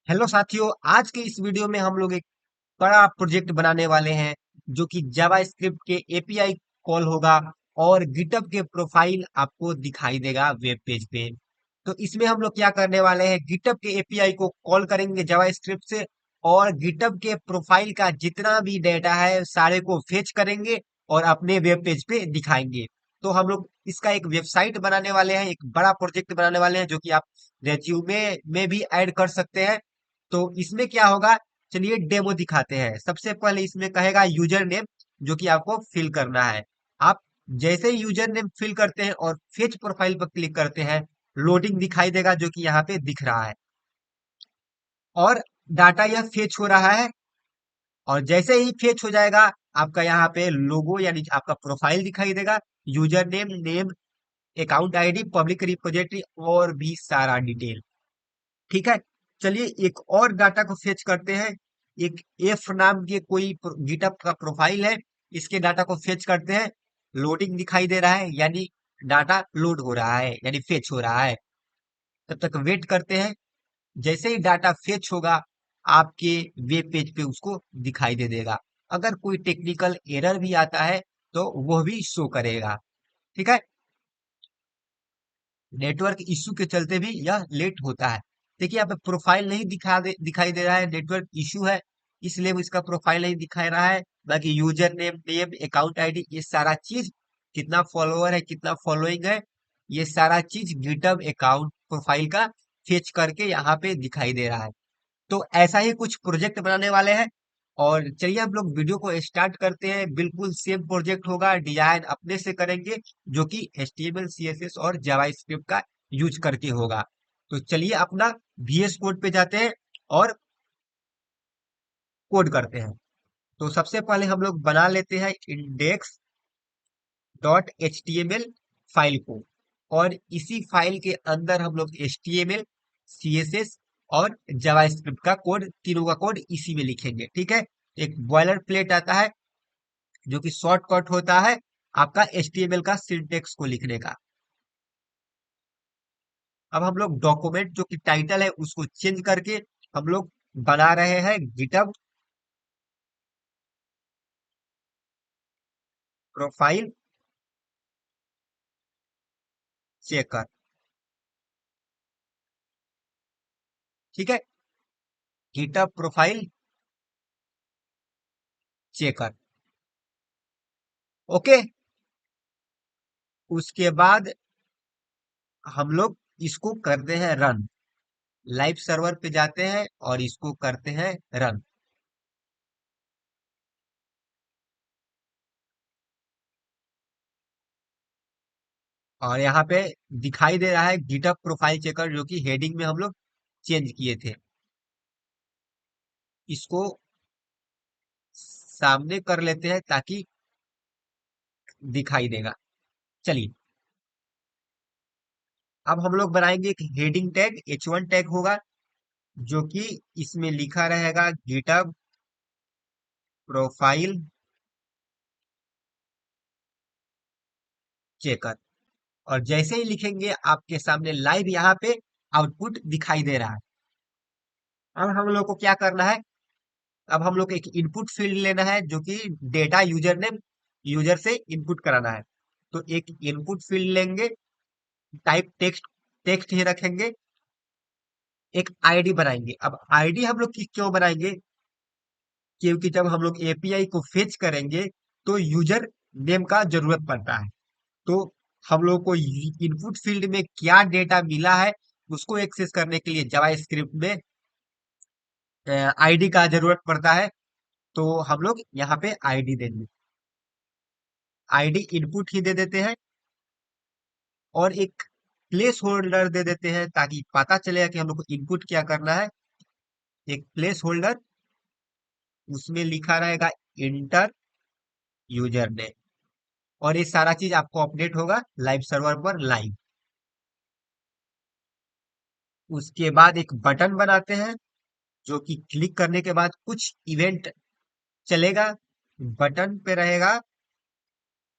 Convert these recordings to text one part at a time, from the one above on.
Hello साथियों, आज के इस वीडियो में हम लोग एक बड़ा प्रोजेक्ट बनाने वाले हैं जो कि जावास्क्रिप्ट के एपीआई कॉल होगा और गिटहब के प्रोफाइल आपको दिखाई देगा वेब पेज पे। तो इसमें हम लोग क्या करने वाले हैं, गिटहब के एपीआई को कॉल करेंगे जावास्क्रिप्ट से और गिटहब के प्रोफाइल का जितना भी डेटा है सारे को फेच करेंगे और अपने वेब पेज पे दिखाएंगे। तो हम लोग इसका एक वेबसाइट बनाने वाले हैं, एक बड़ा प्रोजेक्ट बनाने वाले हैं जो कि आप रेज्यूमे में भी ऐड कर सकते हैं। तो इसमें क्या होगा, चलिए डेमो दिखाते हैं। सबसे पहले इसमें कहेगा यूजर नेम जो कि आपको फिल करना है। आप जैसे ही यूजर नेम फिल करते हैं और फेच प्रोफाइल पर क्लिक करते हैं, लोडिंग दिखाई देगा जो कि यहाँ पे दिख रहा है और डाटा यह फेच हो रहा है। और जैसे ही फेच हो जाएगा, आपका यहाँ पे लोगो यानी आपका प्रोफाइल दिखाई देगा, user name, name, account ID, public repository और भी सारा डिटेल। ठीक है, चलिए एक और डाटा को फेच करते हैं। एक एफ नाम के कोई गिटअप का प्रोफाइल है, इसके डाटा को फेच करते हैं। लोडिंग दिखाई दे रहा है यानी डाटा लोड हो रहा है यानी फेच हो रहा है। तब तक वेट करते हैं। जैसे ही डाटा फेच होगा, आपके वेब पेज पे उसको दिखाई दे देगा। अगर कोई टेक्निकल एरर भी आता है तो वह भी शो करेगा। ठीक है, नेटवर्क इश्यू के चलते भी यह लेट होता है। देखिए यहाँ पे प्रोफाइल नहीं दिखाई दे रहा है, नेटवर्क इश्यू है इसलिए वो इसका प्रोफाइल नहीं दिखा रहा है। बाकी user name, name, account ID, ये सारा चीज, कितना फॉलोअर है, कितना फॉलोइंग है, ये सारा चीज गिटहब अकाउंट प्रोफाइल का फेच करके यहाँ पे दिखाई दे रहा है। तो ऐसा ही कुछ प्रोजेक्ट बनाने वाले हैं। और चलिए हम लोग वीडियो को स्टार्ट करते हैं। बिल्कुल सेम प्रोजेक्ट होगा, डिजाइन अपने से करेंगे जो कि HTML, CSS और जावास्क्रिप्ट का यूज करके होगा। तो चलिए अपना VS कोड पे जाते हैं और कोड करते हैं। तो सबसे पहले हम लोग बना लेते हैं इंडेक्स डॉट HTML फाइल को, और इसी फाइल के अंदर हम लोग HTML, CSS और जावास्क्रिप्ट का कोड, तीनों का कोड इसी में लिखेंगे। ठीक है, एक बॉयलर प्लेट आता है जो कि शॉर्टकट होता है आपका HTML का सिंटेक्स को लिखने का। अब हम लोग डॉक्यूमेंट जो कि टाइटल है उसको चेंज करके हम लोग बना रहे हैं गिटहब प्रोफाइल चेकर। ठीक है, गिटहब प्रोफाइल चेकर। ओके, उसके बाद हम लोग इसको करते हैं रन। लाइव सर्वर पे जाते हैं और इसको करते हैं रन। और यहाँ पे दिखाई दे रहा है गिटहब प्रोफाइल चेकर जो कि हेडिंग में हम लोग चेंज किए थे। इसको सामने कर लेते हैं ताकि दिखाई देगा। चलिए अब हम लोग बनाएंगे एक हेडिंग टैग, H1 टैग होगा जो कि इसमें लिखा रहेगा गिटहब प्रोफाइल चेकर। और जैसे ही लिखेंगे आपके सामने लाइव यहाँ पे आउटपुट दिखाई दे रहा है। अब हम लोग को क्या करना है, अब हम लोग को एक इनपुट फील्ड लेना है जो कि डेटा यूजर ने यूजर से इनपुट कराना है। तो एक इनपुट फील्ड लेंगे, टाइप टेक्स्ट, टेक्स्ट ही रखेंगे। एक आईडी बनाएंगे। अब आईडी हम लोग क्यों बनाएंगे, क्योंकि जब हम लोग एपीआई को फेच करेंगे तो यूजर नेम का जरूरत पड़ता है। तो हम लोग को इनपुट फील्ड में क्या डेटा मिला है उसको एक्सेस करने के लिए जावास्क्रिप्ट में आईडी का जरूरत पड़ता है। तो हम लोग यहाँ पे आईडी देंगे, आईडी इनपुट ही दे देते हैं और एक प्लेस होल्डर दे देते हैं ताकि पता चलेगा कि हम लोग को इनपुट क्या करना है। एक प्लेस होल्डर, उसमें लिखा रहेगा इंटर यूजर नेम, और ये सारा चीज आपको अपडेट होगा लाइव सर्वर पर लाइव। उसके बाद एक बटन बनाते हैं जो कि क्लिक करने के बाद कुछ इवेंट चलेगा। बटन पे रहेगा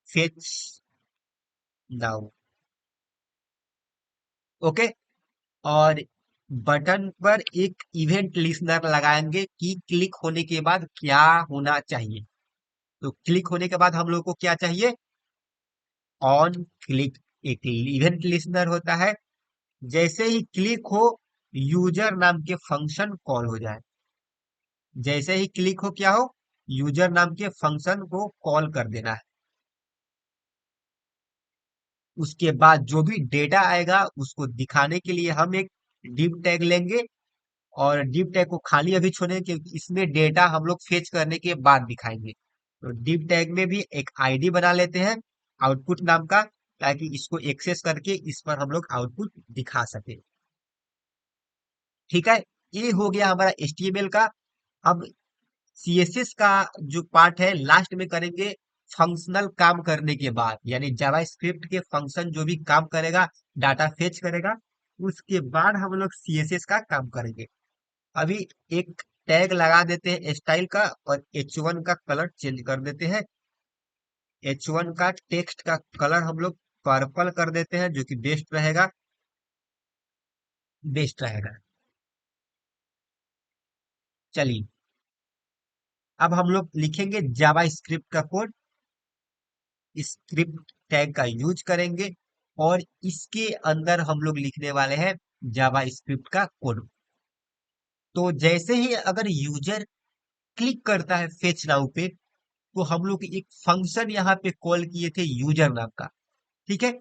फेच नाउ। ओके, और बटन पर एक इवेंट लिसनर लगाएंगे कि क्लिक होने के बाद क्या होना चाहिए। तो क्लिक होने के बाद हम लोग को क्या चाहिए? ऑन क्लिक एक इवेंट लिसनर होता है। जैसे ही क्लिक हो, यूजर नाम के फंक्शन कॉल हो जाए। जैसे ही क्लिक हो क्या हो? यूजर नाम के फंक्शन को कॉल कर देना है। उसके बाद जो भी डेटा आएगा उसको दिखाने के लिए हम एक div टैग लेंगे, और div टैग को खाली अभी छोड़ेंगे क्योंकि इसमें डेटा हम लोग फेच करने के बाद दिखाएंगे। तो div टैग में भी एक आईडी बना लेते हैं आउटपुट नाम का, ताकि इसको एक्सेस करके इस पर हम लोग आउटपुट दिखा सके। ठीक है, ये हो गया हमारा HTML का। अब CSS का जो पार्ट है लास्ट में करेंगे, फंक्शनल काम करने के बाद, यानी जावास्क्रिप्ट के फंक्शन जो भी काम करेगा, डाटा फेच करेगा, उसके बाद हम लोग CSS का काम करेंगे। अभी एक टैग लगा देते हैं स्टाइल का, और H1 का कलर चेंज कर देते हैं। H1 का टेक्स्ट का कलर हम लोग पर्पल कर देते हैं, जो कि बेस्ट रहेगा। बेस्ट रहेगा। चलिए, अब हम लोग लिखेंगे जावा स्क्रिप्ट का कोड। स्क्रिप्ट टैग का यूज करेंगे, और इसके अंदर हम लोग लिखने वाले हैं जावा स्क्रिप्ट का कोड। तो जैसे ही अगर यूजर क्लिक करता है फेच नाउ पे, तो हम लोग एक फंक्शन यहाँ पे कॉल किए थे यूजर नाम का। ठीक है,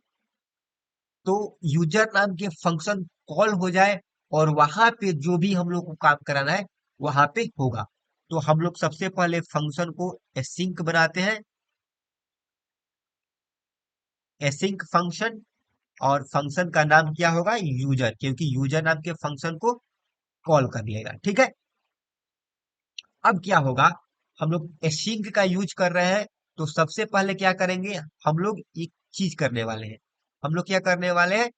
तो यूजर नाम के फंक्शन कॉल हो जाए, और वहां पे जो भी हम लोग को काम कराना है वहां पे होगा। तो हम लोग सबसे पहले फंक्शन को एसिंक बनाते हैं, एसिंक फंक्शन। और फंक्शन का नाम क्या होगा? यूजर, क्योंकि यूजर नाम के फंक्शन को कॉल कर लेगा। ठीक है, अब क्या होगा? हम लोग एसिंक का यूज कर रहे हैं, तो सबसे पहले क्या करेंगे? हम लोग एक चीज करने वाले हैं। हम लोग क्या करने वाले हैं?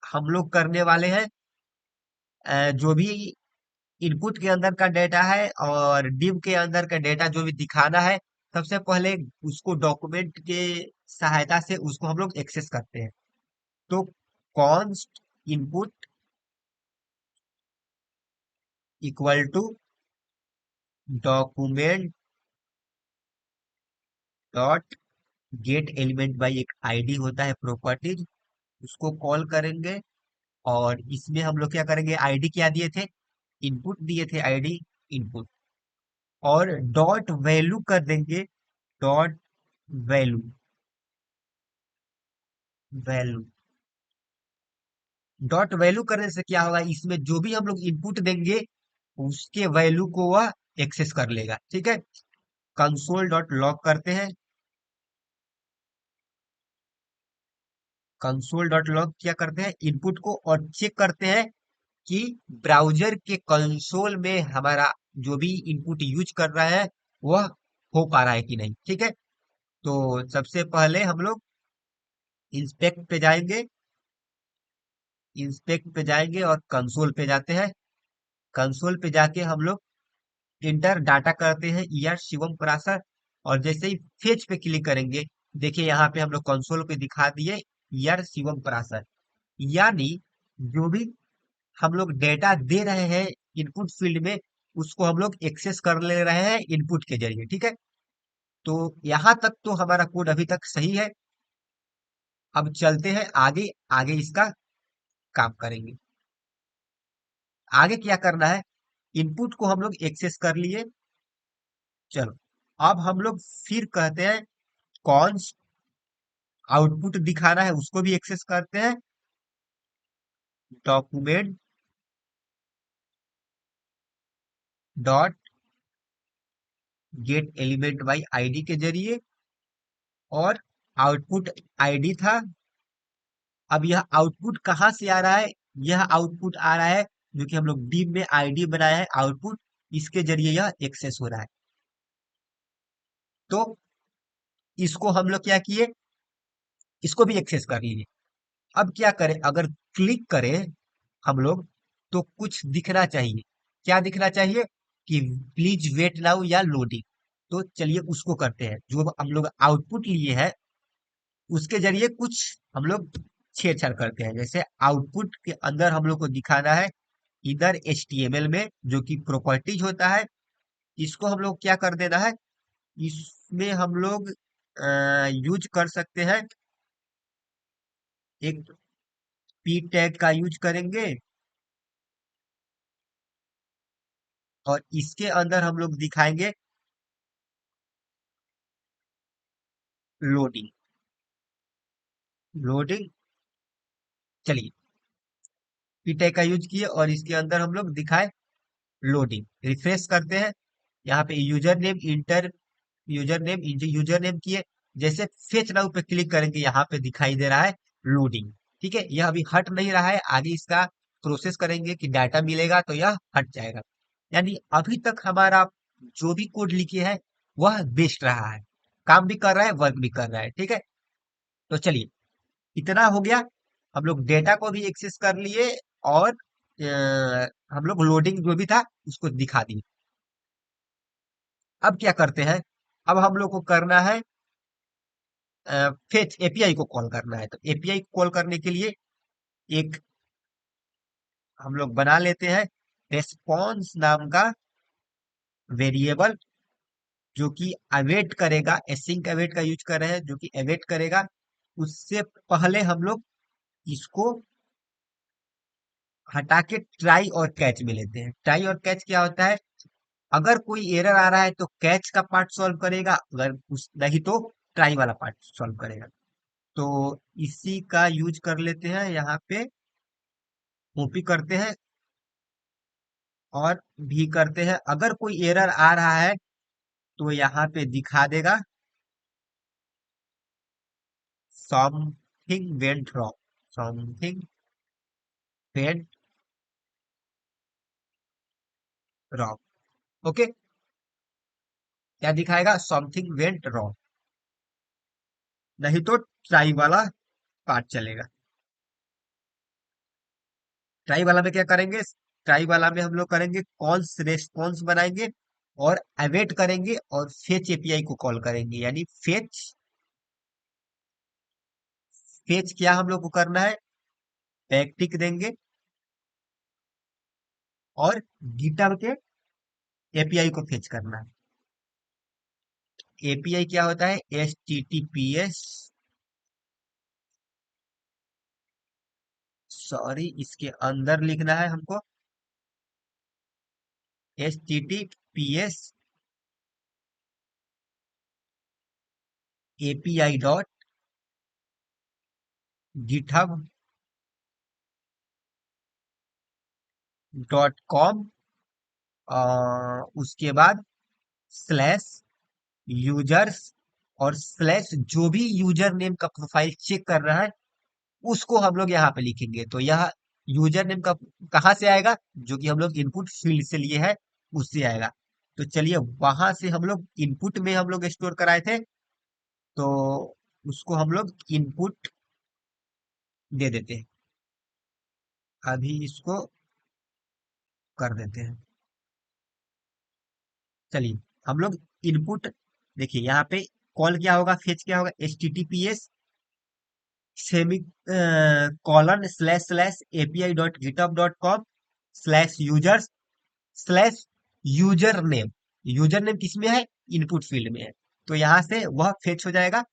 हम लोग करने वाले हैं जो भी इनपुट के अंदर का डेटा है और div के अंदर का डेटा जो भी दिखाना है, सबसे पहले उसको डॉक्यूमेंट के सहायता से उसको हम लोग एक्सेस करते हैं। तो const input equal to document dot get element by एक आईडी होता है प्रॉपर्टीज, उसको कॉल करेंगे। और इसमें हम लोग क्या करेंगे? आईडी क्या दिए थे? इनपुट दिए थे, आईडी इनपुट। और डॉट वैल्यू कर देंगे, dot value, value. Dot value करने से क्या होगा? इसमें जो भी हम लोग इनपुट देंगे उसके वैल्यू को वह एक्सेस कर लेगा। ठीक है, कंसोल डॉट लॉग करते हैं। कंसोल डॉट लॉग क्या करते हैं? इनपुट को और चेक करते हैं कि ब्राउजर के कंसोल में हमारा जो भी इनपुट यूज कर रहा है वह हो पा रहा है कि नहीं। ठीक है, तो सबसे पहले हम लोग इंस्पेक्ट पे जाएंगे। इंस्पेक्ट पे जाएंगे और कंसोल पे जाते हैं। कंसोल पे जाके हम लोग इंटर डाटा करते हैं शिवम पराशर। और जैसे ही फेच पे क्लिक करेंगे, देखिए यहाँ पे हम लोग कंसोल पे दिखा दिए शिवम पराशर। यानी जो भी हम लोग डेटा दे रहे हैं इनपुट फील्ड में, उसको हम लोग एक्सेस कर ले रहे हैं इनपुट के जरिए। ठीक है, तो यहां तक तो हमारा कोड अभी तक सही है। अब चलते हैं आगे। आगे इसका काम करेंगे। आगे क्या करना है? इनपुट को हम लोग एक्सेस कर लिए। चलो, अब हम लोग फिर कहते हैं कौन आउटपुट दिखाना है उसको भी एक्सेस करते हैं, document dot get element by ID के जरिए। और आउटपुट आईडी था। अब यह आउटपुट कहाँ से आ रहा है? यह आउटपुट आ रहा है जो कि हम लोग div में आईडी बनाया है आउटपुट, इसके जरिए यह एक्सेस हो रहा है। तो इसको हम लोग क्या किए? इसको भी एक्सेस कर लिए। अब क्या करें? अगर क्लिक करें हम लोग, तो कुछ दिखना चाहिए। क्या दिखना चाहिए? कि प्लीज वेट नाउ या लोडिंग। तो चलिए उसको करते हैं। जो हम लोग आउटपुट लिए हैं उसके जरिए कुछ हम लोग छेड़छाड़ करते हैं। जैसे आउटपुट के अंदर हम लोग को दिखाना है इधर HTML में, जो कि प्रॉपर्टीज होता है, इसको हम लोग क्या कर देना है, इसमें हम लोग यूज कर सकते हैं, एक पी टैग का यूज करेंगे, और इसके अंदर हम लोग दिखाएंगे लोडिंग। लोडिंग, चलिए पी टैग का यूज किए और इसके अंदर हम लोग दिखाए लोडिंग। रिफ्रेश करते हैं, यहाँ पे यूजर नेम किए, जैसे फेच नाउ पे क्लिक करेंगे यहाँ पे दिखाई दे रहा है लोडिंग। ठीक है, यह अभी हट नहीं रहा है, आगे इसका प्रोसेस करेंगे कि डाटा मिलेगा तो यह हट जाएगा। यानी अभी तक हमारा जो भी कोड लिखे है वह बेस्ट रहा है, काम भी कर रहा है, वर्क भी कर रहा है। ठीक है, तो चलिए इतना हो गया, हम लोग डेटा को भी एक्सेस कर लिए, और हम लोग लोडिंग जो भी था उसको दिखा दिए। अब क्या करते हैं, अब हम लोग को करना है फेच एपीआई को कॉल करना है। तो एपीआई कॉल करने के लिए एक हम लोग बना लेते हैं रेस्पॉन्स नाम का वेरिएबल, जो कि अवेट करेगा, एसिंक अवेट का यूज कर रहे हैं, जो कि अवेट करेगा। उससे पहले हम लोग इसको हटा के ट्राई और कैच में लेते हैं। ट्राई और कैच क्या होता है, अगर कोई एरर आ रहा है तो कैच का पार्ट सॉल्व करेगा, अगर उस नहीं तो ट्राई वाला पार्ट सॉल्व करेगा। तो इसी का यूज कर लेते हैं, यहाँ पे कॉपी करते हैं और भी करते हैं। अगर कोई एरर आ रहा है तो यहाँ पे दिखा देगा something went wrong, something went wrong. Okay, क्या दिखाएगा, समथिंग वेंट रॉन्ग, नहीं तो ट्राई वाला पार्ट चलेगा। ट्राई वाला में क्या करेंगे, ट्राई वाला में हम लोग करेंगे कॉल्स रेस्पॉन्स बनाएंगे, और अवेट करेंगे, और फेच एपीआई को कॉल करेंगे। यानी फेच, फेच क्या हम लोग को करना है, बैकटिक देंगे, और गिटहब के एपीआई को फेच करना है। एपीआई क्या होता है, HTTPS, सॉरी इसके अंदर लिखना है हमको, HTTPS API github.com, उसके बाद स्लैश यूजर्स, और स्लैश जो भी यूजर नेम का प्रोफाइल चेक कर रहा है उसको हम लोग यहाँ पे लिखेंगे। तो यह यूजर नेम का कहाँ से आएगा, जो कि हम लोग इनपुट फील्ड से लिए है, उससे आएगा। तो चलिए वहां से हम लोग इनपुट में हम लोग स्टोर कराए थे, तो उसको हम लोग इनपुट दे देते हैं। अभी इसको कर देते हैं। चलिए हम लोग इनपुट, देखिए यहाँ पे कॉल क्या होगा, फेच क्या होगा, HTTPS semi colon slash slash API.github.com slash users slash user name. User name किसमें है, इनपुट फील्ड में है, तो यहाँ से वह फेच हो जाएगा।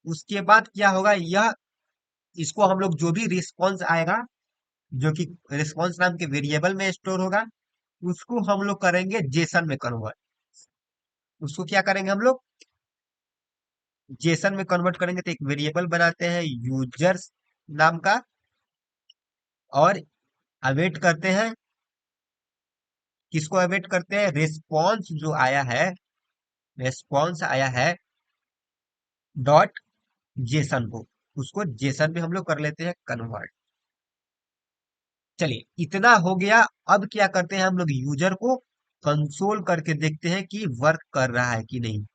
उसके बाद क्या होगा, यह इसको हम लोग जो भी रिस्पॉन्स आएगा, जो कि रिस्पॉन्स नाम के वेरिएबल में स्टोर होगा, उसको हम लोग करेंगे जेसन में कन्वर्ट। उसको क्या करेंगे हम लोग, जेसन में कन्वर्ट करेंगे, तो एक वेरिएबल बनाते हैं यूजर्स नाम का, और अवेट करते हैं, किसको अवेट करते हैं, रिस्पॉन्स जो आया है, रिस्पॉन्स आया है डॉट जेसन को, उसको जेसन में हम लोग कर लेते हैं कन्वर्ट। चलिए इतना हो गया। अब क्या करते हैं, हम लोग यूजर को कंसोल करके देखते हैं कि वर्क कर रहा है कि नहीं।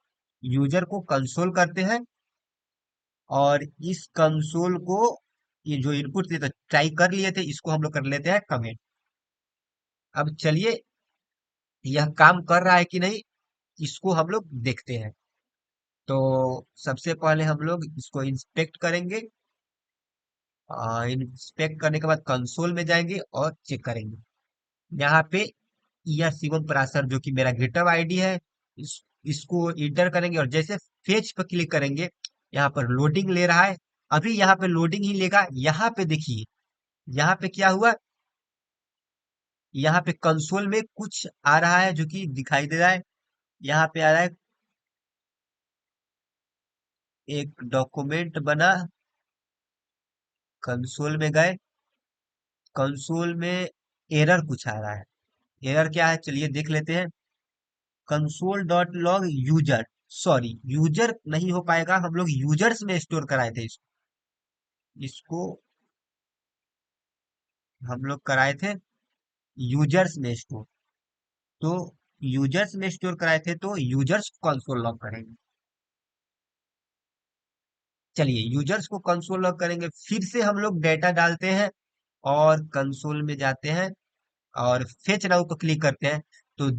यूजर को कंसोल करते हैं, और इस कंसोल को, ये जो इनपुट थे तो ट्राई कर लिए थे, इसको हम लोग कर लेते हैं कमेंट। अब चलिए यह काम कर रहा है कि नहीं, इसको हम लोग देखते हैं। तो सबसे पहले हम लोग इसको इंस्पेक्ट करेंगे, इंस्पेक्ट करने के बाद कंसोल में जाएंगे और चेक करेंगे। यहाँ पे ER शिवम पराशर जो कि मेरा गिटहब आईडी है, इसको इंटर करेंगे और जैसे फेच पर क्लिक करेंगे, यहाँ पर लोडिंग ले रहा है। अभी यहाँ पे लोडिंग ही लेगा। यहाँ पे देखिए, यहाँ पे क्या हुआ, यहाँ पे कंसोल में कुछ आ रहा है जो कि दिखाई दे रहा है। यहाँ पे आ रहा है एक डॉक्यूमेंट बना। कंसोल में गए, कंसोल में एरर कुछ आ रहा है। एरर क्या है चलिए देख लेते हैं। Console dot log user, sorry user नहीं हो पाएगा, हम लोग यूजर्स में स्टोर कराए थे इसको हम लोग कराए थे यूजर्स में स्टोर। तो यूजर्स में स्टोर कराए थे तो यूजर्स को कंसोल लॉग करेंगे। चलिए यूजर्स को कंसोल लॉग करेंगे, फिर से हम लोग डेटा डालते हैं और कंसोल में जाते हैं और फेच नाउ पर क्लिक करते हैं। तो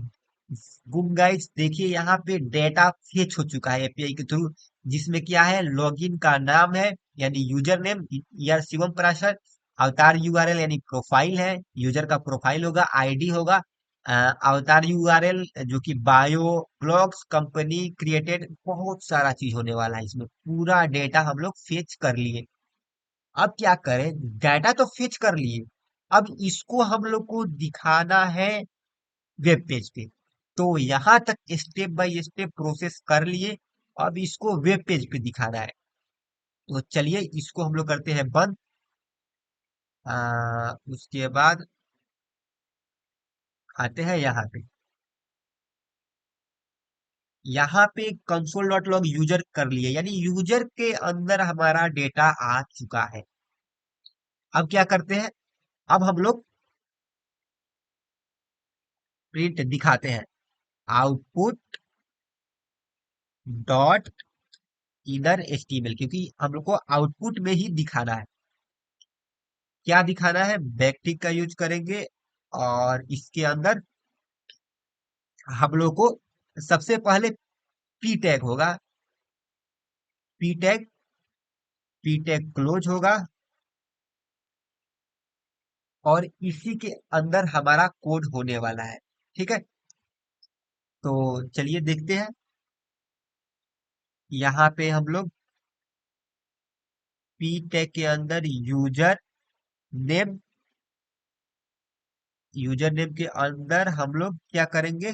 बुम गाइस देखिए, यहाँ पे डेटा फेच हो चुका है एपीआई के थ्रू, जिसमें क्या है, लॉगिन का नाम है यानी यूजर नेम यार शिवम पराशर, अवतार यूआरएल यानी प्रोफाइल है, यूजर का प्रोफाइल होगा, आईडी होगा, अवतार यूआरएल जो कि बायो, ब्लॉग्स, कंपनी क्रिएटेड, बहुत सारा चीज होने वाला है इसमें। पूरा डेटा हम लोग फेच कर लिए। अब क्या करें, डाटा तो फेच कर लिए, अब इसको हम लोग को दिखाना है वेब पेज पे। तो यहां तक स्टेप बाय स्टेप प्रोसेस कर लिए, अब इसको वेब पेज पे दिखाना है। तो चलिए इसको हम लोग करते हैं बंद। उसके बाद आते हैं यहाँ पे। यहाँ पे कंसोल डॉट लॉग यूजर कर लिए, यानी यूजर के अंदर हमारा डेटा आ चुका है। अब क्या करते हैं, अब हम लोग प्रिंट दिखाते हैं, आउटपुट डॉट इनर एचटीएमएल, क्योंकि हम लोग को आउटपुट में ही दिखाना है। क्या दिखाना है, बैकटिक का यूज करेंगे और इसके अंदर हम लोग को सबसे पहले पी टैग होगा, P tag, P tag close होगा और इसी के अंदर हमारा कोड होने वाला है। ठीक है, तो चलिए देखते हैं। यहाँ पे हम लोग पी टैग के अंदर नेम यूजर नेम के अंदर हम लोग क्या करेंगे,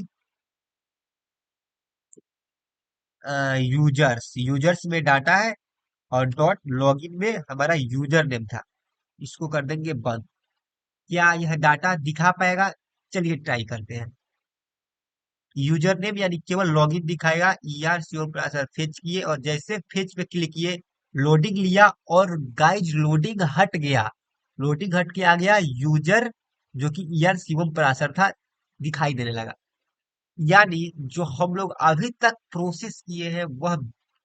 यूजर्स, यूजर्स में डाटा है और डॉट लॉगिन में हमारा यूजर नेम था, इसको कर देंगे बंद। क्या यह डाटा दिखा पाएगा, चलिए ट्राई करते हैं। यूजर नेम यानी केवल लॉगिन दिखाएगा, ER श्योर ब्राउज़र फेच किए और जैसे फेच पे क्लिक किए, लोडिंग लिया और गाइज लोडिंग हट गया, लोडिंग हट के आ गया यूजर जो कि ER शिवम पराशर था, दिखाई देने लगा। यानी जो हम लोग अभी तक प्रोसेस किए हैं वह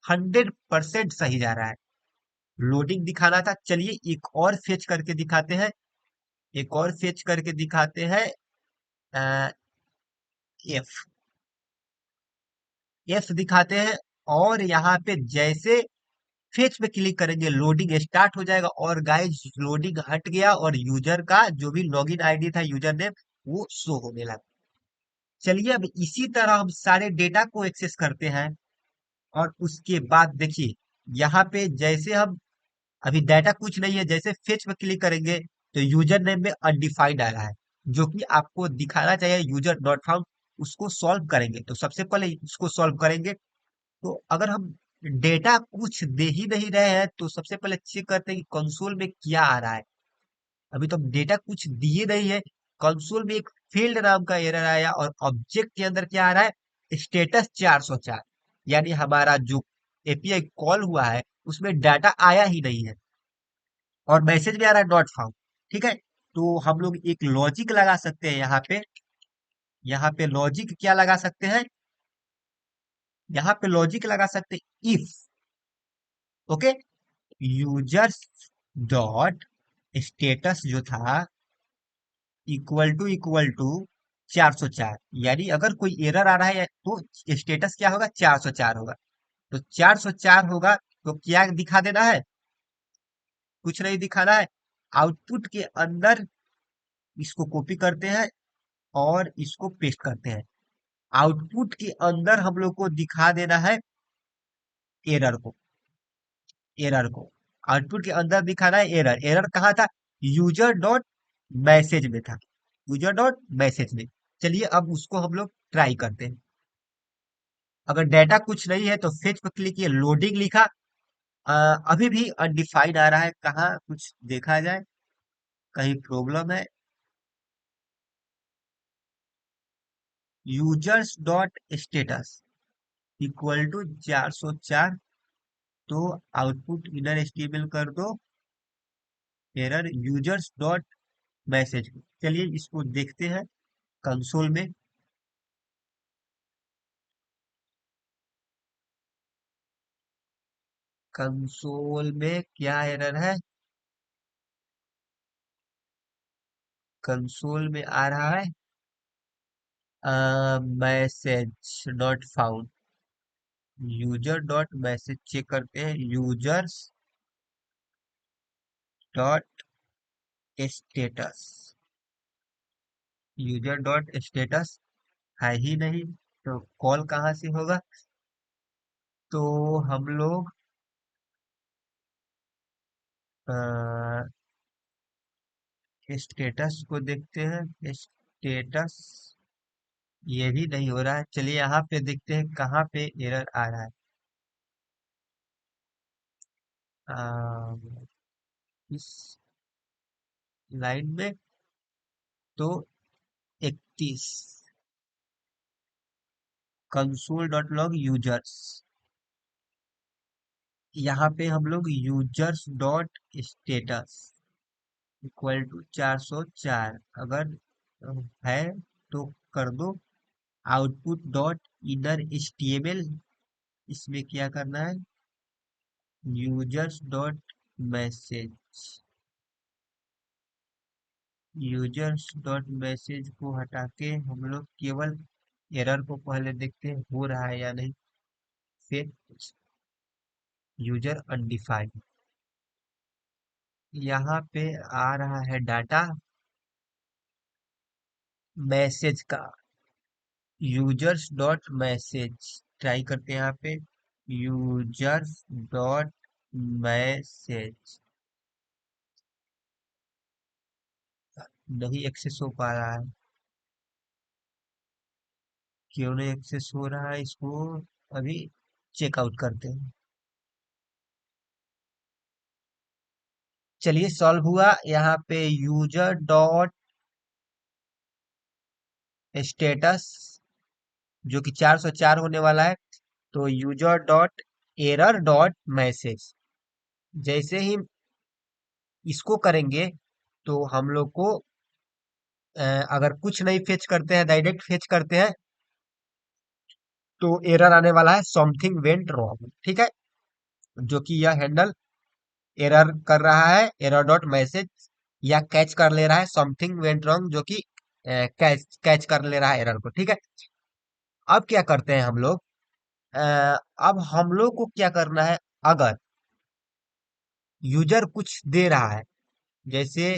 100% सही जा रहा है। लोडिंग दिखाना था, चलिए एक और फेच करके दिखाते हैं, एक और फेच करके दिखाते हैं। एफ, एफ दिखाते हैं और यहाँ पे जैसे फेच पे क्लिक करेंगे लोडिंग स्टार्ट हो जाएगा और गाइस लोडिंग हट गया और यूजर का जो भी लॉगिन आईडी था, यूजर नेम, वो शो होने लगा। चलिए अब इसी तरह हम सारे डेटा को एक्सेस करते हैं और उसके बाद देखिए, यहाँ पे जैसे हम अभी डाटा कुछ नहीं है, जैसे फेच पे क्लिक करेंगे तो यूजर नेम में अनडिफाइंड आ रहा है जो कि आपको दिखाना चाहिए यूजर डॉट फाउंड। उसको सॉल्व करेंगे, तो सबसे पहले इसको सॉल्व करेंगे। तो अगर हम डेटा कुछ दे ही नहीं रहे हैं तो सबसे पहले चेक करते हैं कि कंसोल में क्या आ रहा है। अभी तो हम डेटा कुछ दिए नहीं है, कंसोल में एक फील्ड नाम का एरर आया और ऑब्जेक्ट के अंदर क्या आ रहा है, स्टेटस 404, यानी हमारा जो एपीआई कॉल हुआ है उसमें डाटा आया ही नहीं है और मैसेज में आ रहा है नॉट फाउंड। ठीक है, तो हम लोग एक लॉजिक लगा सकते हैं यहाँ पे, यहाँ पे लॉजिक क्या लगा सकते हैं, यहाँ पे लॉजिक लगा सकते हैं if, okay, users dot status जो था इक्वल टू 404, यानी अगर कोई एरर आ रहा है तो स्टेटस क्या होगा, 404 होगा। तो 404 होगा तो क्या दिखा देना है, कुछ नहीं दिखाना है। आउटपुट के अंदर इसको कॉपी करते हैं और इसको पेस्ट करते हैं। आउटपुट के अंदर हम लोग को दिखा देना है एरर को। एरर को आउटपुट के अंदर दिखाना है। एरर एरर कहाँ था? यूजर डॉट मैसेज में था। यूजर डॉट मैसेज में। चलिए अब उसको हम लोग ट्राई करते हैं। अगर डेटा कुछ नहीं है तो फेच पर क्लिक किए, लोडिंग लिखा। अ, अभी भी अनडिफाइंड आ रहा है, कहाँ कुछ देखा जाए, कहीं प्रॉब्लम है। Users dot status equal to 404। तो आउटपुट इनर एचटीएमएल कर दो, एरर यूजर्स डॉट मैसेज। चलिए इसको देखते हैं कंसोल में। कंसोल में क्या एरर है? कंसोल में आ रहा है message not found. User dot message check करते हैं। Users dot status, user dot status है ही नहीं, तो कॉल कहाँ से होगा? तो हम लोग स्टेटस को देखते हैं। स्टेटस ये भी नहीं हो रहा है। चलिए यहाँ पे देखते हैं कहाँ पे एरर आ रहा है। आ, इस लाइन में तो 31 कंसोल डॉट लॉग यूजर्स, यहाँ पे हम लोग users dot status equal to 404 अगर है तो कर दो। आउटपुट डॉट इनर एचटीएमएल, इसमें क्या करना है? Users dot message, users dot message को हटा के हम लोग केवल एरर को पहले देखते हैं हो रहा है या नहीं। फिर यूजर अनडिफाइंड, यहाँ पे आ रहा है डाटा मैसेज का। यूजर्स डॉट मैसेज ट्राई करते हैं यहाँ पे। यूजर्स डॉट मैसेज नहीं एक्सेस हो पा रहा है। क्यों नहीं एक्सेस हो रहा है इसको अभी चेकआउट करते हैं। चलिए सॉल्व हुआ। यहाँ पे यूजर डॉट स्टेटस जो कि 404 होने वाला है, तो user dot error dot message जैसे ही इसको करेंगे तो हम लोग को अगर कुछ नहीं फेच करते हैं, डायरेक्ट फेच करते हैं, तो एरर आने वाला है समथिंग वेंट रॉन्ग। ठीक है, जो कि यह हैंडल एरर कर रहा है, एरर डॉट मैसेज, या कैच कर ले रहा है समथिंग वेंट रॉन्ग, जो कि कैच कैच कर ले रहा है एरर को। ठीक है, अब क्या करते हैं हम लोग? अब हम लोग को क्या करना है? अगर यूजर कुछ दे रहा है, जैसे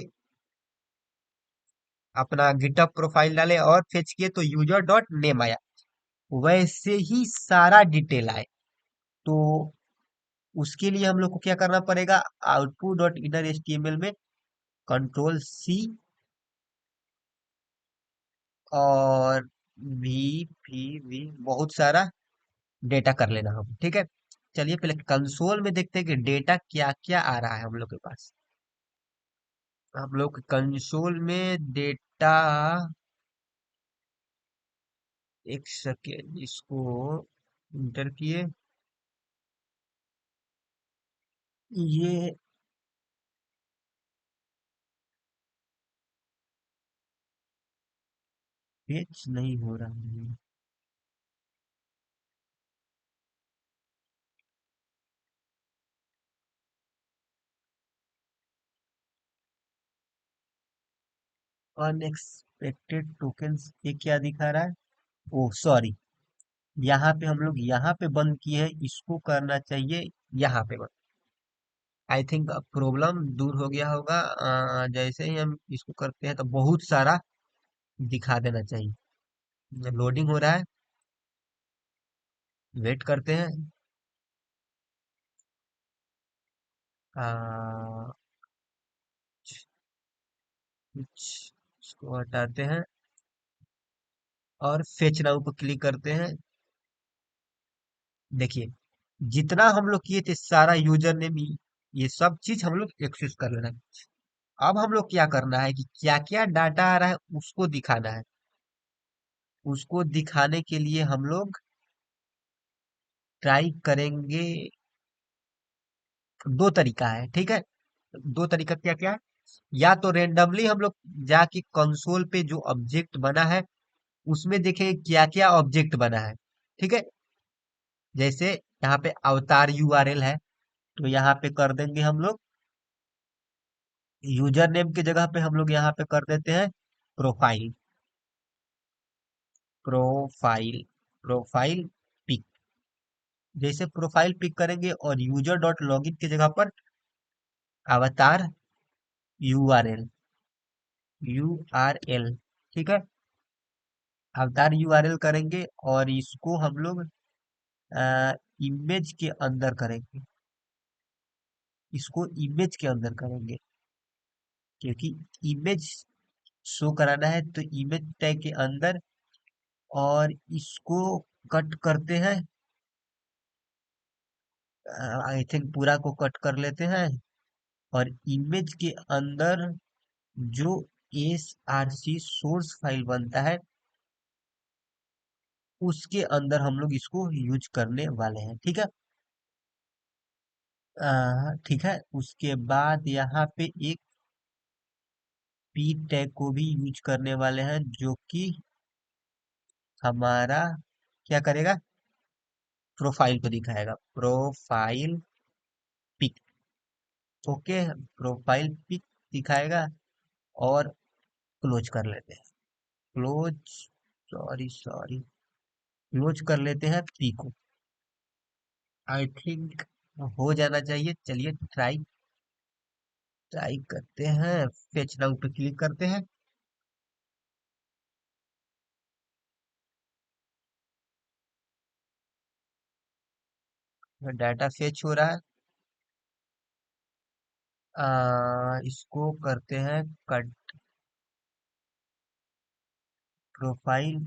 अपना गिटअप प्रोफाइल डाले और फेच किए तो यूजर डॉट नेम आया, वैसे ही सारा डिटेल आए, तो उसके लिए हम लोग को क्या करना पड़ेगा? आउटपुट डॉट इनर एचटीएमएल में कंट्रोल सी और वी बहुत सारा डेटा कर लेना हम। ठीक है, चलिए पहले कंसोल में देखते हैं कि डेटा क्या क्या आ रहा है हम लोग के पास। हम लोग कंसोल में डेटा, एक सेकेंड इसको इंटर किए। ये पेज नहीं हो रहा है। अनएक्सपेक्टेड टोकन्स ये क्या दिखा रहा है? ओ सॉरी, यहाँ पे हम लोग यहाँ पे बंद किए हैं, इसको करना चाहिए यहाँ पे बंद। आई थिंक प्रॉब्लम दूर हो गया होगा। जैसे ही हम इसको करते हैं तो बहुत सारा दिखा देना चाहिए। लोडिंग हो रहा है, वेट करते हैं। आ, कुछ इसको हटाते हैं और फेच नाउ पर क्लिक करते हैं। देखिए, जितना हम लोग किए थे सारा यूजर नेम, ये सब चीज हम लोग एक्सेस कर लेना है। अब हम लोग क्या करना है कि क्या क्या डाटा आ रहा है उसको दिखाना है। उसको दिखाने के लिए हम लोग ट्राई करेंगे। दो तरीका है, ठीक है। दो तरीका क्या क्या है? या तो रेंडमली हम लोग जाके कंसोल पे जो ऑब्जेक्ट बना है उसमें देखेंगे क्या क्या ऑब्जेक्ट बना है, ठीक है। जैसे यहाँ पे अवतार यूआरएल है, तो यहाँ पे कर देंगे हम लोग यूजर नेम की जगह पे हम लोग यहाँ पे कर देते हैं प्रोफाइल। Profile profile pic. जैसे प्रोफाइल पिक करेंगे और यूजर डॉट लॉगिन की जगह पर अवतार यूआरएल। यूआरएल, ठीक है। अवतार यूआरएल करेंगे और इसको हम लोग इमेज के अंदर करेंगे। इसको इमेज के अंदर करेंगे क्योंकि इमेज शो कराना है, तो इमेज टैग के अंदर। और इसको कट करते हैं। आई थिंक पूरा को कट कर लेते हैं और इमेज के अंदर जो S R C source file बनता है उसके अंदर हम लोग इसको यूज करने वाले हैं, ठीक है। ठीक है, उसके बाद यहाँ पे एक पी टैग को भी यूज करने वाले हैं जो कि हमारा क्या करेगा, प्रोफाइल को दिखाएगा। Profile pic, okay. Profile pic दिखाएगा और क्लोज कर लेते हैं। क्लोज, सॉरी सॉरी, क्लोज कर लेते हैं पी को। आई थिंक हो जाना चाहिए। चलिए ट्राई ट्राई करते हैं। फेच नाउ पे क्लिक करते हैं। डाटा फेच हो रहा है। इसको करते हैं कट। प्रोफाइल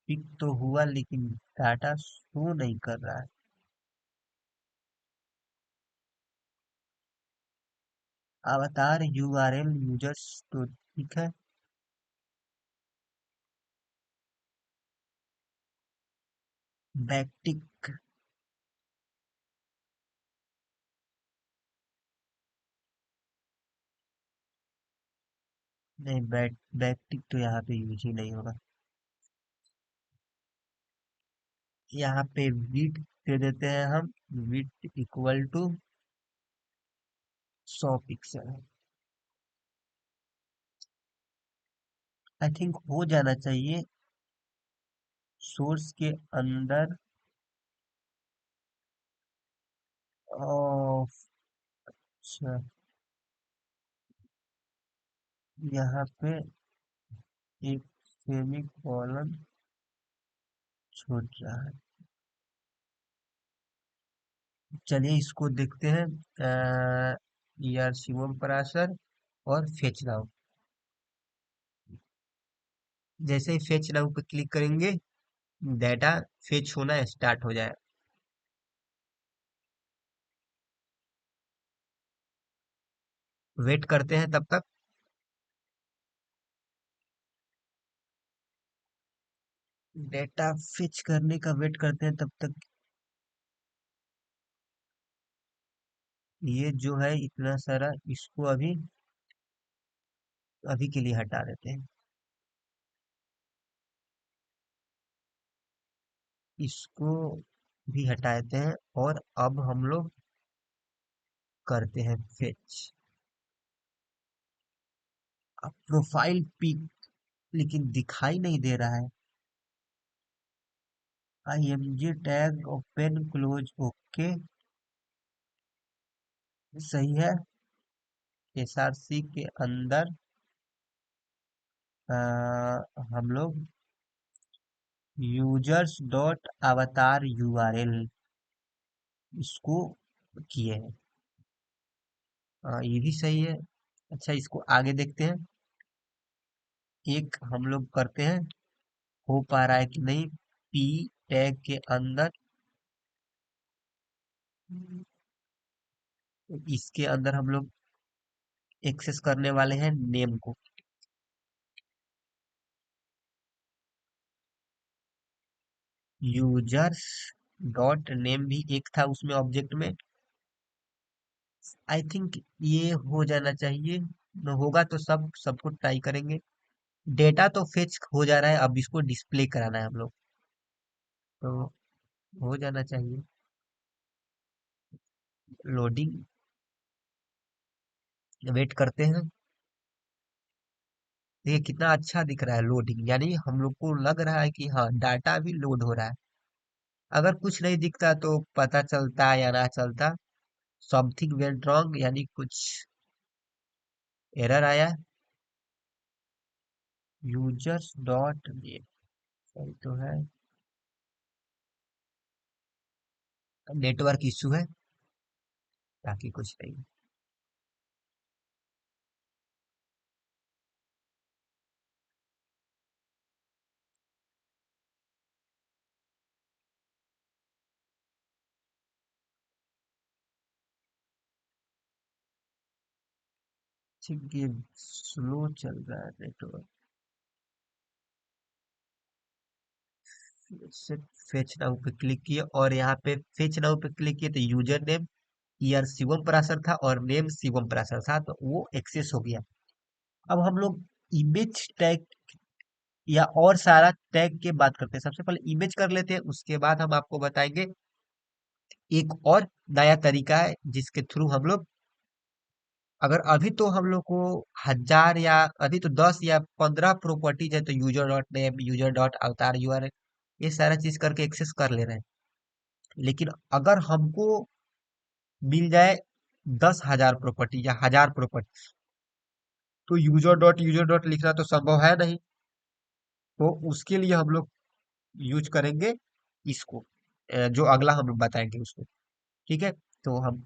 पिक तो हुआ लेकिन डाटा शो नहीं कर रहा है। अवतार यूआरएल यूजर्स तो ठीक है। बैकटिक, नहीं, बैकटिक तो यहाँ पे यूज ही नहीं होगा। यहाँ पे विड्थ दे देते हैं हम। Width equal to 100 pixel. I think हो जाना चाहिए। सोर्स के अंदर ऑफ, अच्छा, यहाँ पे एक सेमी कॉलन छूट रहा है। चलिए इसको देखते हैं। यार शिवम पराशर और फेच नाउ। जैसे ही फेच नाउ पे क्लिक करेंगे डाटा फेच होना स्टार्ट हो जाए। वेट करते हैं तब तक। डेटा फेच करने का वेट करते हैं तब तक। ये जो है इतना सारा, इसको अभी अभी के लिए हटा देते हैं। इसको भी हटा देते हैं और अब हम लोग करते हैं फेच। अब प्रोफाइल पिक लेकिन दिखाई नहीं दे रहा है। IMG tag open close, okay. सही है। एसआरसी के अंदर हम लोग यूजर्स डॉट अवतार यूआरएल इसको किए हैं। ये भी सही है। अच्छा, इसको आगे देखते हैं। एक हम लोग करते हैं, हो पा रहा है कि नहीं। पी टैग के अंदर, इसके अंदर हम लोग एक्सेस करने वाले हैं नेम को। यूजर्स डॉट नेम भी एक था उसमें ऑब्जेक्ट में। आई थिंक ये हो जाना चाहिए। न होगा तो सबको ट्राई करेंगे। डेटा तो फेच हो जा रहा है, अब इसको डिस्प्ले कराना है हम लोग। तो हो जाना चाहिए। लोडिंग, वेट करते हैं। देखिए कितना अच्छा दिख रहा है लोडिंग, यानी हम लोग को लग रहा है कि हाँ डाटा भी लोड हो रहा है। अगर कुछ नहीं दिखता तो पता चलता या ना चलता। समथिंग वेंट रॉन्ग, यानी कुछ एरर आया। यूजर्स डॉट नेम सही तो है। नेटवर्क इशू है, बाकी कुछ नहीं। ठीक, ये स्लो चल रहा है नेटवर्क। फेच नाउ पे क्लिक किए और यहाँ पे फेच नाउ पे क्लिक किए तो user name year Shivam Parashar था और नेम शिवम पराशर था, तो वो एक्सेस हो गया। अब हम लोग इमेज टैग या और सारा टैग के बात करते हैं। सबसे पहले इमेज कर लेते हैं, उसके बाद हम आपको बताएंगे एक और नया तरीका है जिसके थ्रू हम लोग, अगर अभी तो हम लोग को 1000 या अभी तो 10 या 15 प्रॉपर्टीज है, तो user dot name, user dot अवतार यूआरएल, ये सारा चीज करके एक्सेस कर ले रहे हैं। लेकिन अगर हमको मिल जाए 10,000 प्रॉपर्टी या 1000 प्रॉपर्टी, तो यूजर डॉट लिखना तो संभव है नहीं। तो उसके लिए हम लोग यूज करेंगे इसको, जो अगला हम लोग बताएंगे उसको। ठीक है, तो हम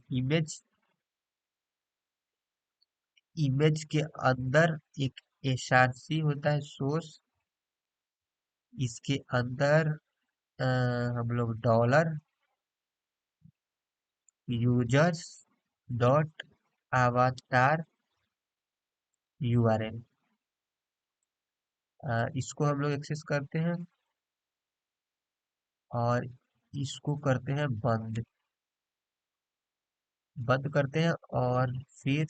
इमेज के अंदर एक एसआरसी होता है सोर्स। इसके अंदर अ, हम लोग डॉलर यूजर्स डॉट अवतार यूआरएल, इसको हम लोग एक्सेस करते हैं और इसको करते हैं बंद। बंद करते हैं और फिर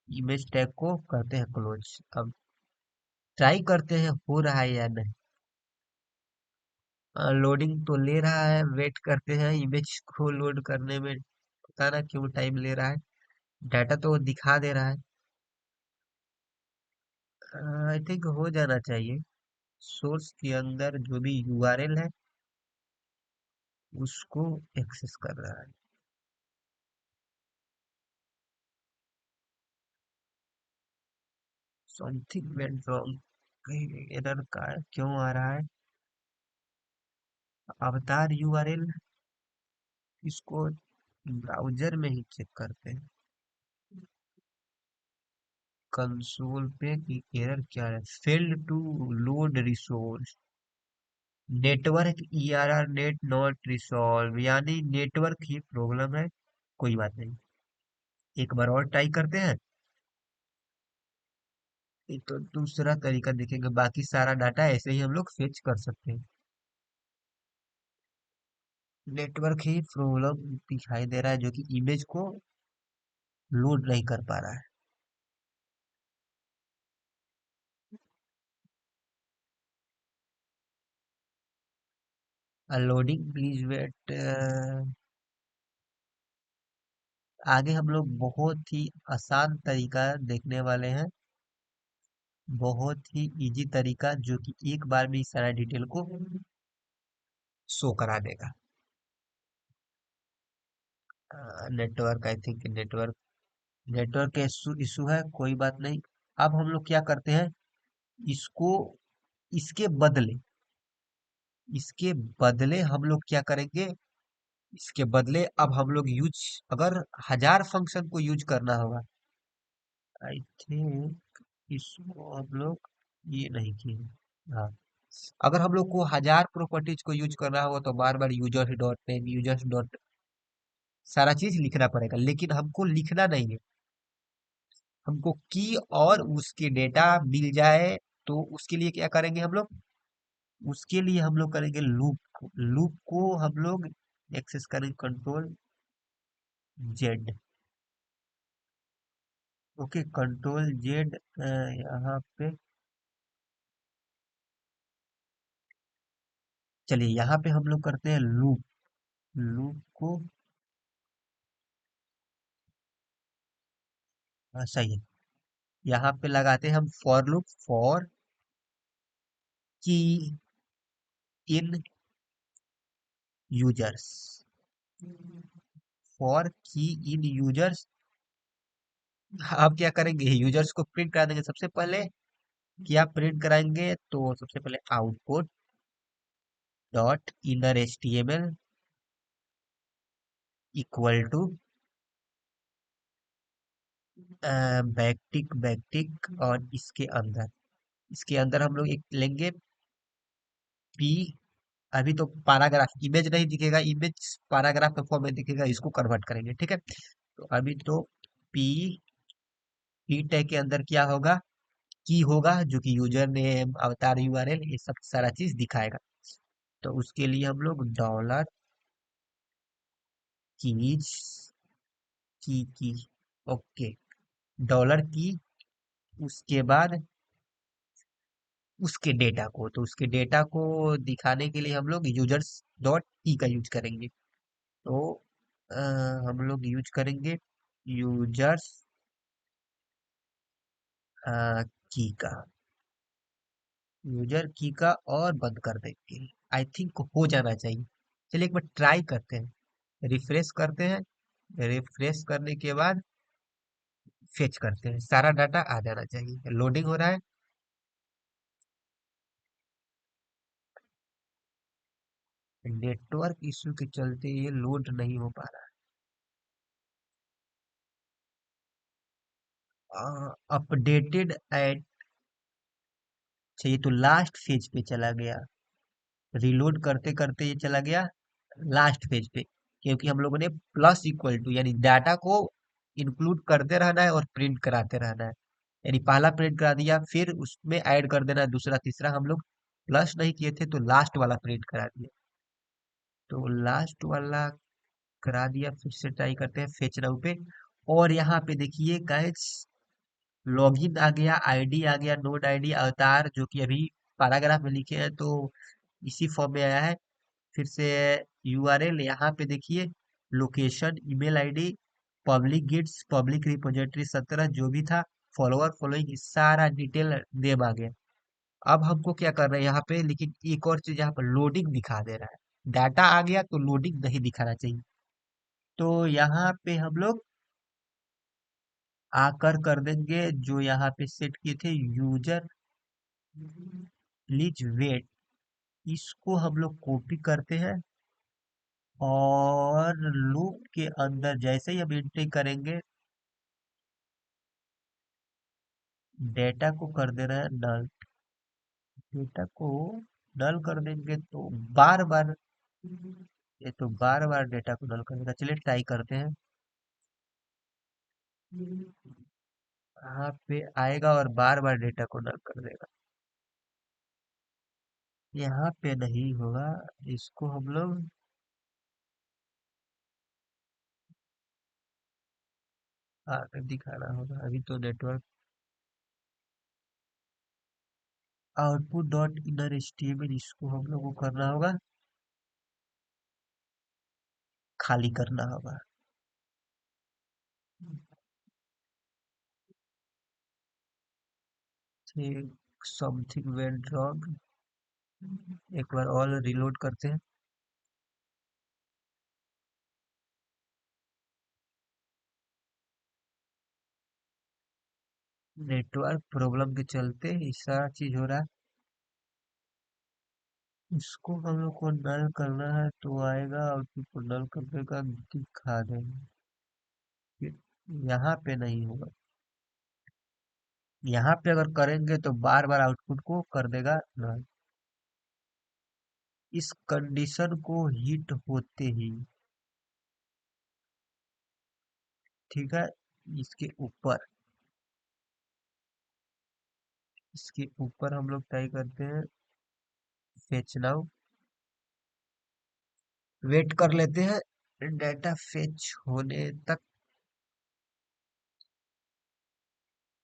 इमेज टैग को करते हैं क्लोज। अब ट्राई करते हैं हो रहा है या नहीं। लोडिंग तो ले रहा है, वेट करते हैं इमेज को लोड करने में। पता ना क्यों टाइम ले रहा है। डाटा तो दिखा दे रहा है। आई थिंक हो जाना चाहिए। सोर्स के अंदर जो भी यूआरएल है उसको एक्सेस कर रहा है। समथिंग वेंट रॉन्ग, कहीं एरर का क्यों आ रहा है। अवतार यूआरएल, इसको ब्राउजर में ही चेक करते हैं। कंसोल पे एरर क्या है, failed to load resource, network ERR net not resolve, यानी नेटवर्क ही प्रॉब्लम है। कोई बात नहीं, एक बार और ट्राई करते हैं। एक तो दूसरा तरीका देखेंगे, बाकी सारा डाटा ऐसे ही हम लोग फेच कर सकते हैं। नेटवर्क ही प्रॉब्लम दिखाई दे रहा है, जो कि इमेज को लोड नहीं कर पा रहा है। Loading please wait. आगे हम लोग बहुत ही आसान तरीका देखने वाले हैं। बहुत ही इजी तरीका, जो कि एक बार में इस सारा डिटेल को शो करा देगा। Network, I think network, network के इशू इशू है, कोई बात नहीं। अब हम लोग क्या करते हैं, इसको, इसके बदले, इसके बदले हम लोग क्या करेंगे, इसके बदले अब हम लोग यूज, अगर 1000 फंक्शन को यूज करना होगा, आई थिंक इसको हम लोग ये नहीं किए। हाँ, अगर हम लोग को 1000 प्रॉपर्टीज को यूज करना होगा तो बार बार users dot name, users dot सारा चीज लिखना पड़ेगा, लेकिन हमको लिखना नहीं है, हमको की और उसके डेटा मिल जाए। तो उसके लिए क्या करेंगे हम लोग, उसके लिए हम लोग करेंगे लूप, लूप को हम लोग एक्सेस करेंगे control Z. Okay, control Z यहाँ पे, चलिए यहाँ पे हम लोग करते हैं लूप, लूप को, सही है, यहाँ पे लगाते हैं हम फॉर लूप, फॉर की इन यूजर्स, फॉर की इन यूजर्स। आप क्या करेंगे, यूजर्स को प्रिंट करा देंगे सबसे पहले। क्या प्रिंट कराएंगे, तो सबसे पहले output dot inner H T M L equal to backtick, backtick, और इसके अंदर हम लोग एक लेंगे पी, अभी तो पैराग्राफ इमेज नहीं दिखेगा, इमेज पैराग्राफ के फॉर्म में दिखेगा, इसको कन्वर्ट करेंगे, ठीक है। तो अभी तो पी, पी टैग के अंदर क्या होगा, की होगा, जो कि यूजर नेम, अवतार, यूआरएल, ये सब सारा चीज दिखाएगा। तो उसके लिए हम लोग डॉलर कीज, की, ओके, डॉलर की, उसके बाद उसके डेटा को, तो उसके डेटा को दिखाने के लिए हम लोग यूजर्स डॉट की का यूज करेंगे। तो अ, हम लोग यूज करेंगे यूजर्स की का, यूजर की का, और बंद कर देंगे। आई थिंक हो जाना चाहिए। चलिए एक बार ट्राई करते हैं, रिफ्रेश करते हैं, रिफ्रेश करने के बाद फेच करते हैं, सारा डाटा आ जाना चाहिए। लोडिंग हो रहा है। नेटवर्क इश्यू के चलते ये लोड नहीं हो पा रहा, अपडेटेड एट, चाहिए तो लास्ट फेज पे चला गया, रिलोड करते करते ये चला गया लास्ट पेज पे, क्योंकि हम लोगों ने प्लस इक्वल टू यानी डाटा को इंक्लूड करते रहना है और प्रिंट कराते रहना है। यानी पहला प्रिंट करा दिया, फिर उसमें ऐड कर देना है दूसरा तीसरा, हम लोग प्लस नहीं किए थे तो लास्ट वाला प्रिंट करा दिया। तो लास्ट वाला करा दिया, फिर से ट्राई करते हैं फेच नाउ पे। और यहाँ पे देखिए गाइस, लॉगिन आ गया, आईडी आ गया, नोड आईडी, अवतार, जो कि अभी पैराग्राफ में लिखे हैं तो इसी फॉर्म में आया है। फिर से यूआरएल यहाँ पे देखिए, location, email ID, public Gits, public repository 17 जो भी था, फॉलोअर, फॉलोइंग, सारा डिटेल नेम आ गया। अब हमको क्या करना है यहाँ पे, लेकिन एक और चीज यहाँ पर लोडिंग दिखा दे रहा है, डाटा आ गया तो लोडिंग नहीं दिखाना चाहिए। तो यहाँ पे हम लोग आकर कर देंगे जो यहाँ पे सेट किए थे, यूजर प्लीज वेट, इसको हम लोग कॉपी करते हैं, और लूप के अंदर जैसे ही हम एंट्री करेंगे, डेटा को कर दे रहा है नल, डेटा को नल कर देंगे तो बार बार, ये तो बार बार डेटा को नल कर देगा। चलिए ट्राई करते हैं, यहाँ पे आएगा और बार बार डेटा को नल कर देगा, यहाँ पे नहीं होगा, इसको हम लोग आकर दिखाना होगा। अभी तो network, output dot inner HTML, इसको हम लोग को करना होगा, खाली करना होगा। समथिंग वेंट रॉन्ग, एक बार और रिलोड करते हैं। नेटवर्क प्रॉब्लम के चलते ऐसा चीज हो रहा है। इसको हम लोग को नल करना है तो आएगा, आउटपुट को नल करने का दिखा देंगे। फिर यहाँ पे नहीं होगा। यहाँ पे अगर करेंगे तो बार बार आउटपुट को कर देगा नल। इस कंडीशन को हिट होते ही, ठीक है, इसके ऊपर इसके ऊपर हम लोग ट्राई करते हैं फेच नाउ। वेट कर लेते हैं डाटा फेच होने तक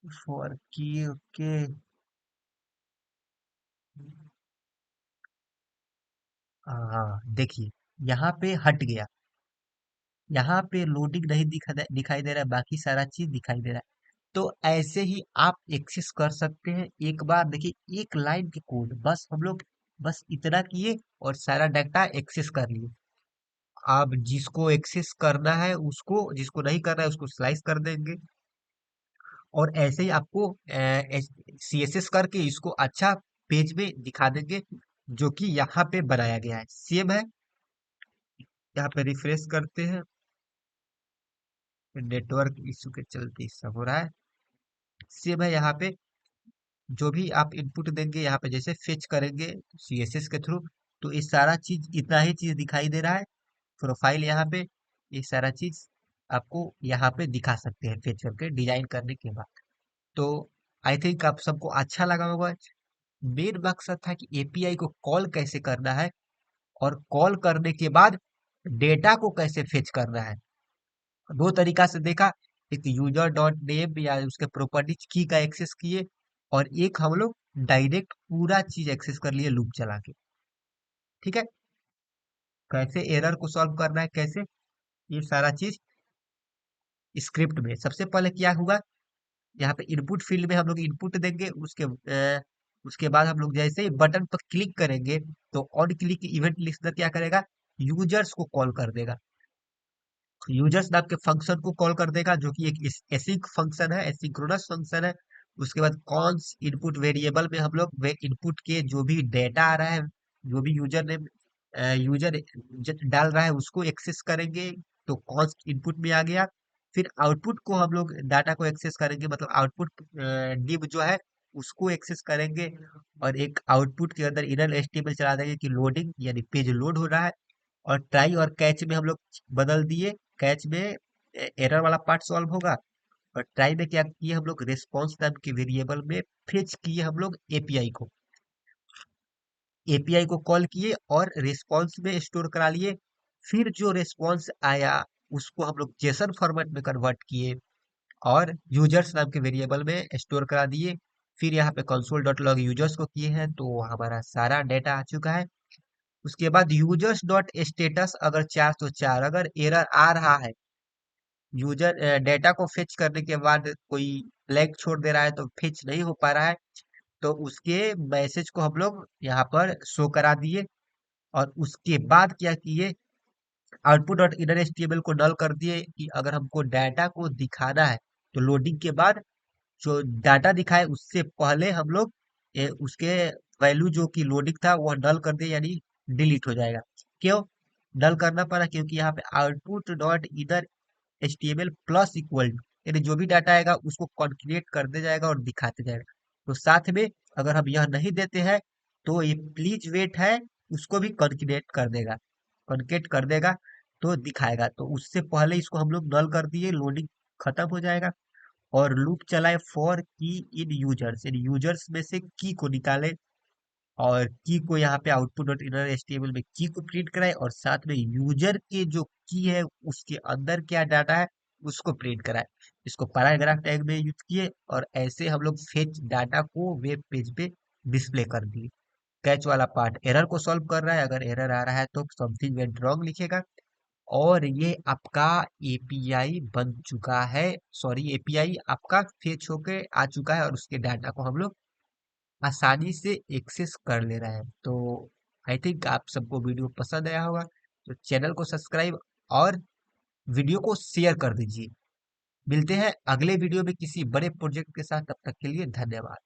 फॉर की। ओके। हाँ देखिए, यहाँ पे हट गया। यहाँ पे लोडिंग नहीं दिखाई दे रहा है, बाकी सारा चीज दिखाई दे रहा है। तो ऐसे ही आप एक्सेस कर सकते हैं। एक बार देखिए, एक लाइन के कोड बस हम लोग बस इतना किए और सारा डाटा एक्सेस कर लिए। अब जिसको एक्सेस करना है उसको, जिसको नहीं करना है उसको स्लाइस कर देंगे। और ऐसे ही आपको सीएसएस करके इसको अच्छा पेज में दिखा देंगे, जो कि यहाँ पे बनाया गया है, सेम है। यहाँ पे रिफ्रेश करते हैं। नेटवर्क इशू के चलते सब हो रहा है। सेम है यहाँ पे। जो भी आप इनपुट देंगे यहाँ पे, जैसे फेच करेंगे सीएसएस के थ्रू, तो ये सारा चीज, इतना ही चीज दिखाई दे रहा है। प्रोफाइल यहाँ पे, ये सारा चीज आपको यहाँ पे दिखा सकते हैं फेच करके डिजाइन करने के बाद। तो आई थिंक आप सबको अच्छा लगा होगा। मेन मकसद था कि एपीआई को कॉल कैसे करना है, और कॉल करने के बाद डेटा को कैसे फेच करना है। दो तरीका से देखा। एक यूजर डॉट नेम या उसके प्रॉपर्टीज की का एक्सेस किए, और एक हम लोग डायरेक्ट पूरा चीज एक्सेस कर लिए लूप चला के। ठीक है। कैसे एरर को सॉल्व करना है, कैसे, ये सारा चीज स्क्रिप्ट में सबसे पहले क्या होगा। यहाँ पे इनपुट फील्ड में हम लोग इनपुट देंगे। उसके बाद हम लोग जैसे ही बटन पर क्लिक करेंगे, तो ऑन क्लिक इवेंट लिस्टनर क्या करेगा, यूजर्स को कॉल कर देगा। यूजर्स नाम के फंक्शन को कॉल कर देगा, जो कि एक एसिंक फंक्शन है, एसिंक्रोनस फंक्शन है। उसके बाद कॉन्स इनपुट वेरिएबल में हम लोग वे इनपुट के जो भी डेटा आ रहा है, जो भी यूजर ने यूजर डाल रहा है उसको एक्सेस करेंगे। तो कॉन्स इनपुट में आ गया। फिर आउटपुट को हम लोग डाटा को एक्सेस करेंगे, मतलब आउटपुट डिव जो है उसको एक्सेस करेंगे। और एक आउटपुट के अंदर इनर एचटीएमएल चला देंगे कि लोडिंग, यानी पेज लोड हो रहा है। और ट्राई और कैच में हम लोग बदल दिए। कैच में एरर वाला पार्ट सॉल्व होगा, और ट्राई में क्या किए हम लोग, रिस्पॉन्स नाम के वेरिएबल में फेच किए हम लोग एपीआई को कॉल किए और रिस्पॉन्स में स्टोर करा लिए। फिर जो रिस्पॉन्स आया उसको हम लोग जेसन फॉर्मेट में कन्वर्ट किए, और यूजर्स नाम के वेरिएबल में स्टोर करा दिए। फिर यहाँ पे कंसोल डॉट लॉग यूजर्स को किए हैं, तो हमारा सारा डेटा आ चुका है। उसके बाद यूजर्स डॉट स्टेटस अगर 404 अगर एरर आ रहा है, यूजर डेटा को फेच करने के बाद कोई ब्लैंक छोड़ दे रहा है, तो फेच नहीं हो पा रहा है, तो उसके मैसेज को हम लोग यहाँ पर शो करा दिए। और उसके बाद क्या किए, आउटपुट डॉट इनर एचटीएमएल को नल कर दिए कि अगर हमको डाटा को दिखाना है, तो लोडिंग के बाद जो डाटा दिखाए उससे पहले हम लोग उसके वैल्यू जो कि लोडिंग था वह नल कर दिए, यानी डिलीट हो जाएगा। क्यों नल करना पड़ा, क्योंकि यहाँ पे output dot inner HTML plus equal to, यानी जो भी डाटा आएगा उसको कॉन्केट करते जाएगा और दिखाते जाएगा। तो साथ में अगर हम यह नहीं देते हैं, तो ये प्लीज वेट है उसको भी कॉन्केट कर देगा। कॉन्केट कर देगा तो दिखाएगा। तो उससे पहले इसको हम लोग नल कर दिए, लोडिंग खत्म हो जाएगा। और लूप चलाए फॉर की इन यूजर्स, इन यूजर्स में से की को निकाले, और की को यहाँ पे आउटपुट डॉट इनर एचटीएमएल में की को प्रिंट कराए, और साथ में यूजर के जो की है उसके अंदर क्या डाटा है उसको प्रिंट कराए। इसको पैराग्राफ टैग में यूज किए, और ऐसे हम लोग फेच डाटा को वेब पेज पे डिस्प्ले कर दिए। कैच वाला पार्ट एरर को सॉल्व कर रहा है, अगर एरर आ रहा है तो समथिंग वेंट रॉन्ग लिखेगा। और ये आपका एपीआई बन चुका है, सॉरी एपीआई आपका फेच होके आ चुका है, और उसके डाटा को हम लोग आसानी से एक्सेस कर ले रहे हैं। तो आई थिंक आप सबको वीडियो पसंद आया होगा, तो चैनल को सब्सक्राइब और वीडियो को शेयर कर दीजिए। मिलते हैं अगले वीडियो में किसी बड़े प्रोजेक्ट के साथ, तब तक के लिए धन्यवाद।